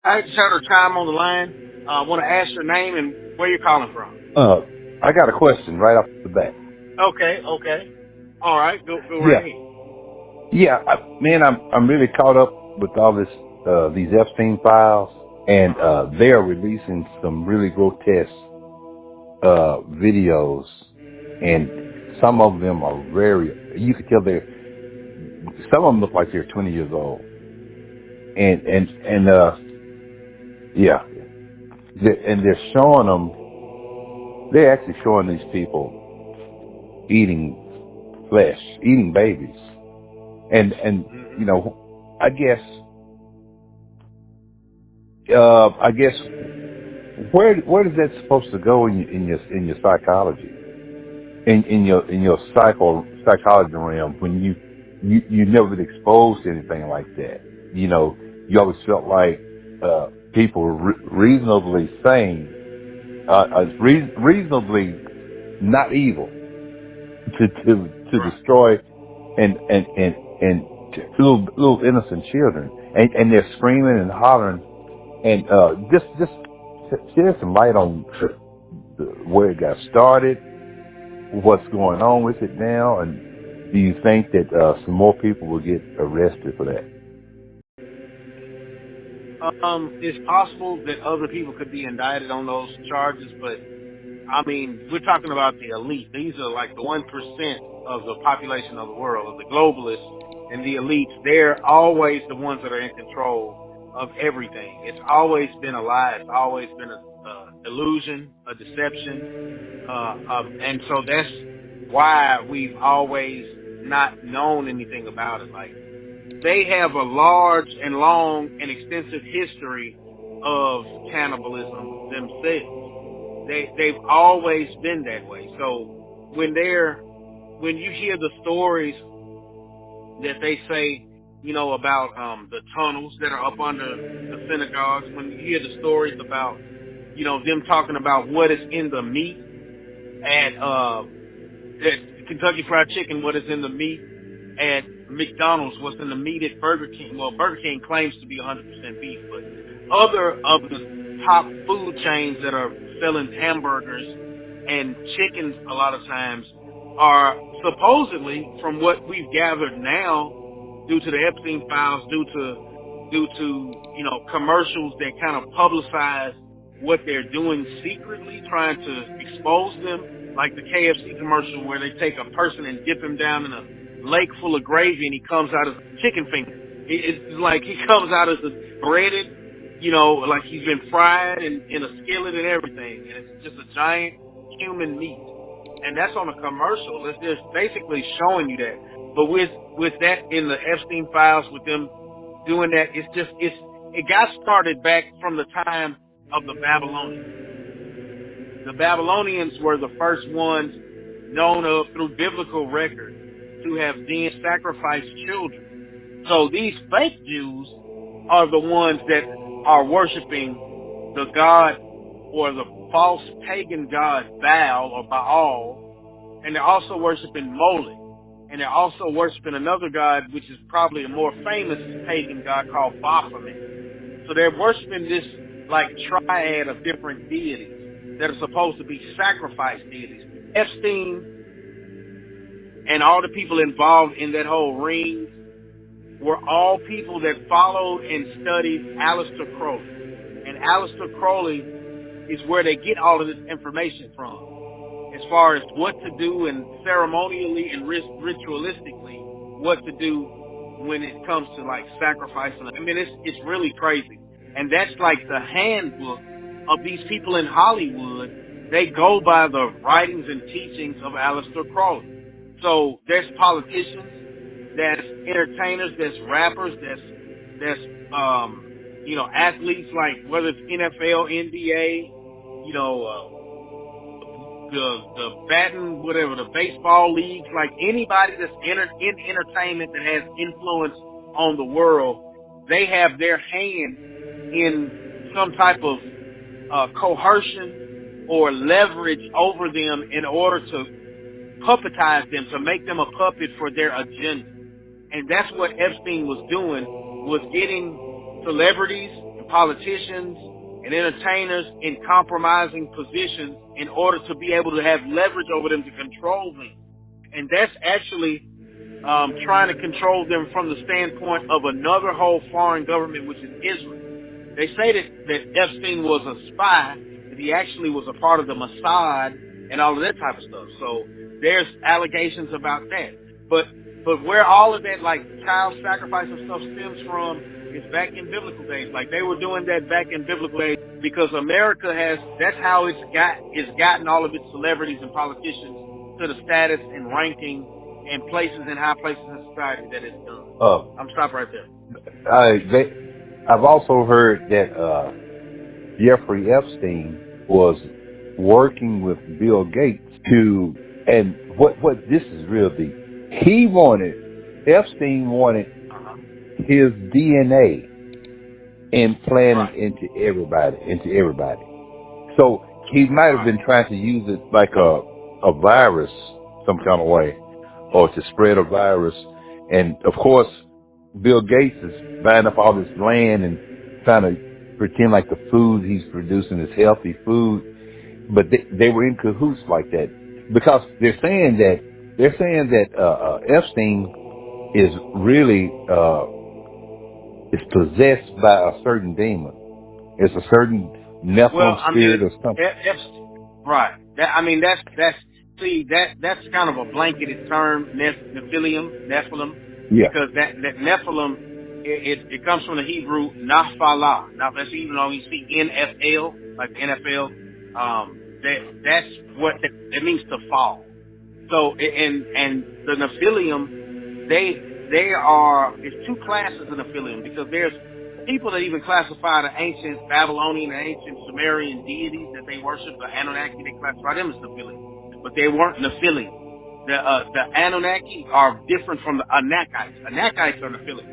I just heard her chime on the line. I want to ask your name and where you're calling from. I got a question right off the bat. Okay. All right, go right ahead. Yeah, man, I'm really caught up with all these Epstein files, and they are releasing some really grotesque videos, and some of them are very. You could tell some of them look like they're 20 years old, and yeah, and they're showing them. They're actually showing these people eating flesh, eating babies, and you know, I guess where is that supposed to go in your psychology, in your psychology realm, when you never been exposed to anything like that? You know, you always felt like people were reasonably sane, reasonably not evil to destroy and little innocent children, and they're screaming and hollering, and just shed some light on where it got started, what's going on with it now, and do you think that some more people will get arrested for that? It's possible that other people could be indicted on those charges, but I mean, we're talking about the elite. These are like the 1% of the population of the world, of the globalists and the elites. They're always the ones that are in control of everything. It's always been a lie. It's always been a illusion, a deception, and so that's why we've always not known anything about it. Like, they have a large and long and extensive history of cannibalism themselves. They've always been that way. So when you hear the stories that they say, about the tunnels that are up under the synagogues, when you hear the stories about, them talking about what is in the meat at Kentucky Fried Chicken, what is in the meat at McDonald's, what's in the meat at Burger King. Well, Burger King claims to be 100% beef, but other of the top food chains that are selling hamburgers and chickens a lot of times are supposedly, from what we've gathered now, due to the Epstein files, due to commercials that kind of publicize what they're doing secretly, trying to expose them, like the KFC commercial where they take a person and dip him down in a lake full of gravy and he comes out as a chicken finger. It's like he comes out as a breaded, like he's been fried in a skillet and everything, and it's just a giant human meat. And that's on a commercial. It's just basically showing you that. But with that in the Epstein files, with them doing that, it got started back from the time of the Babylonians. The Babylonians were the first ones known of through biblical record to have then sacrificed children. So these fake Jews are the ones that are worshiping the god, or the false pagan god Baal or Baal, and they're also worshiping Moloch, and they're also worshiping another god which is probably a more famous pagan god called Baphomet. So they're worshiping this like triad of different deities that are supposed to be sacrifice deities. Epstein and all the people involved in that whole ring were all people that followed and studied Alester Crowley. And Alester Crowley is where they get all of this information from, as far as what to do, and ceremonially and ritualistically what to do when it comes to like sacrificing. I mean, it's really crazy. And that's like the handbook of these people in Hollywood. They go by the writings and teachings of Alester Crowley. So there's politicians, there's entertainers, there's rappers, there's athletes, like whether it's NFL, NBA, the batting, whatever, the baseball leagues, like anybody that's in entertainment that has influence on the world, they have their hand in some type of coercion or leverage over them in order to puppetize them, to make them a puppet for their agenda. And that's what Epstein was doing, was getting celebrities and politicians and entertainers in compromising positions in order to be able to have leverage over them to control them. And that's actually trying to control them from the standpoint of another whole foreign government, which is Israel. They say that Epstein was a spy, that he actually was a part of the Mossad and all of that type of stuff. So there's allegations about that. But where all of that, like, child sacrifice and stuff stems from is back in biblical days. Like, they were doing that back in biblical days because America that's how it's gotten all of its celebrities and politicians to the status and ranking and places and high places in society that it's done. I'm stopped right there. I've also heard that Jeffrey Epstein was working with Bill Gates and what this is real deep. Epstein wanted his DNA implanted into everybody. So he might have been trying to use it like a virus, some kind of way, or to spread a virus. And of course, Bill Gates is buying up all this land and trying to pretend like the food he's producing is healthy food. But they were in cahoots like that because they're saying that Epstein is really is possessed by a certain demon. It's a certain Nephilim spirit or something. Right. That's kind of a blanketed term, Nephilim. Yeah. Because that Nephilim, it comes from the Hebrew Naphalah. Now that's even though you see NFL, like the NFL, that's what it means to fall. So and the Nephilim, it's two classes of Nephilim because there's people that even classify the ancient Babylonian and ancient Sumerian deities that they worship, the Anunnaki, they classify them as Nephilim, but they weren't Nephilim. The Anunnaki are different from the Anakites. Anakites are Nephilim.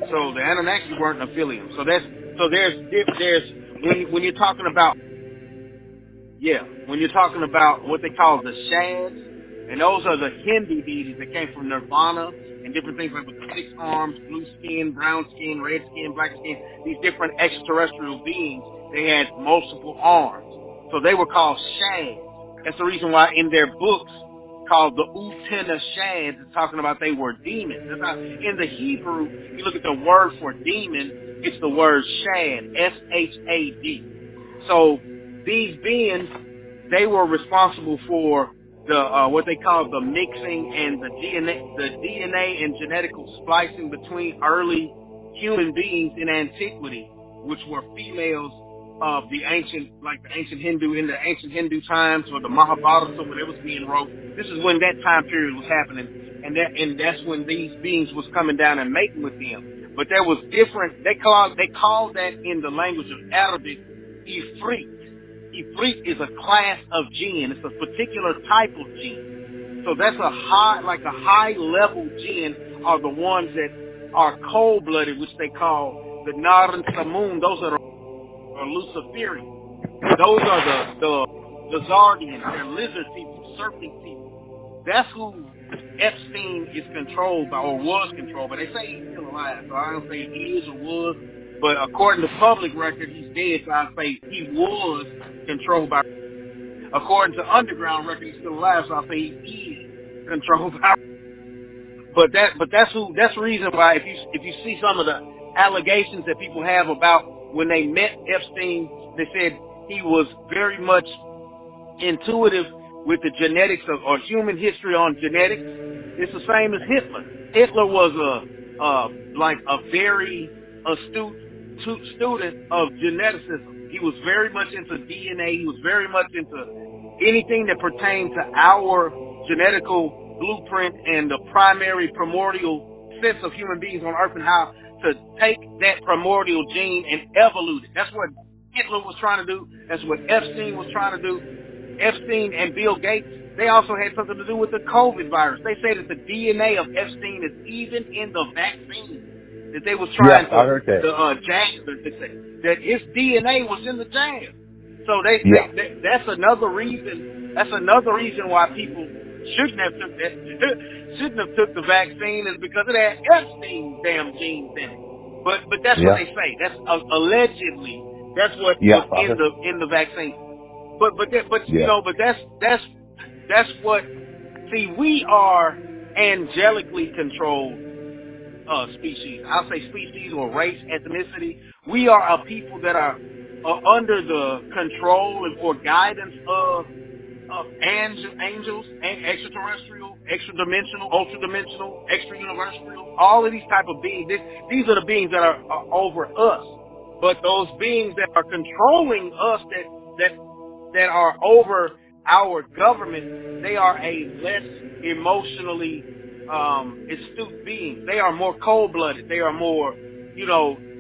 So the Anunnaki weren't Nephilim. So there's when you're talking about what they call the Shads, and those are the Hindu deities that came from Nirvana and different things like with the 6 arms, blue skin, brown skin, red skin, black skin, these different extraterrestrial beings, they had multiple arms. So they were called Shads. That's the reason why in their books called the Utena Shads, it's talking about they were demons. That's not, in the Hebrew, you look at the word for demon, it's the word Shad, S-H-A-D. So these beings, they were responsible for the what they call the mixing and the DNA and genetical splicing between early human beings in antiquity, which were females of the ancient Hindu, in the ancient Hindu times, or the Mahabharata, when it was being wrote. This is when that time period was happening, and that's when these beings was coming down and mating with them. But there was different. They called that in the language of Arabic, Ifrit. Ifrit is a class of jinn. It's a particular type of jinn. So that's a high level jinn are the ones that are cold blooded, which they call the Nar and Samun. Those are Luciferian. Those are the Zardians. They're lizard people, serpent people. That's who Epstein is controlled by, or was controlled by. They say he's still alive, so I don't say he is or was. But according to public record, he's dead, so I say he was controlled by. According to underground record, he's still alive, so I say he is controlled by. But that's the reason why if you see some of the allegations that people have about when they met Epstein, they said he was very much intuitive with the genetics or human history on genetics. It's the same as Hitler. Hitler was a very astute student of geneticism. He was very much into DNA. He was very much into anything that pertained to our genetical blueprint and the primordial sense of human beings on Earth, and how to take that primordial gene and evolve it. That's what Hitler was trying to do. That's what Epstein was trying to do. Epstein and Bill Gates, they also had something to do with the COVID virus. They say that the DNA of Epstein is even in the vaccine that they was trying that his DNA was in the jab. So that's another reason. That's another reason why people shouldn't have took the vaccine, is because it had Epstein's damn genes in it. But that's what they say. That's allegedly. That's what was in the vaccine. But that's what. See, we are angelically controlled species. I'll say species or race, ethnicity. We are a people that are under the control or guidance of angels, extraterrestrial, extra-dimensional, ultra-dimensional, extra-universal, all of these type of beings. These are the beings that are over us. But those beings that are controlling us, that are over our government, they are a less emotionally astute beings. They are more cold-blooded. They are more,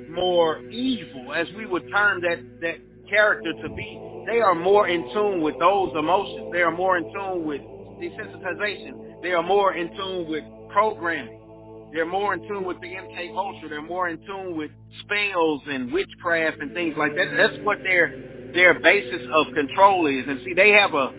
more evil, as we would term that character to be. They are more in tune with those emotions. They are more in tune with desensitization. They are more in tune with programming. They're more in tune with the MK Ultra. They're more in tune with spells and witchcraft and things like that. That's what their basis of control is. And see, they have a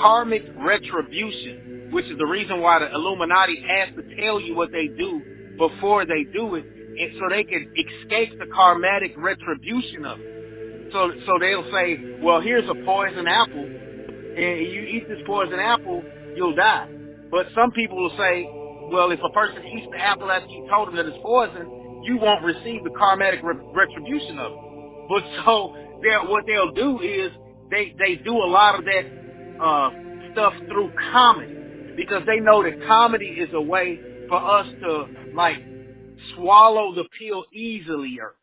karmic retribution, which is the reason why the Illuminati has to tell you what they do before they do it, and so they can escape the karmatic retribution of it. So they'll say, well, here's a poison apple, and you eat this poison apple, you'll die. But some people will say, well, if a person eats the apple after you told them that it's poison, you won't receive the karmatic retribution of it. But so what they'll do is they do a lot of that stuff through comedy, because they know that comedy is a way for us to swallow the pill easier.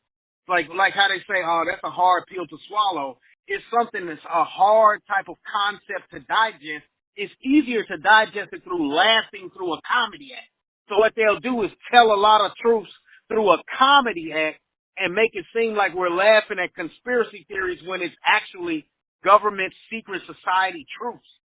Like how they say, oh, that's a hard pill to swallow. It's something that's a hard type of concept to digest. It's easier to digest it through laughing through a comedy act. So what they'll do is tell a lot of truths through a comedy act and make it seem like we're laughing at conspiracy theories when it's actually government secret society truths.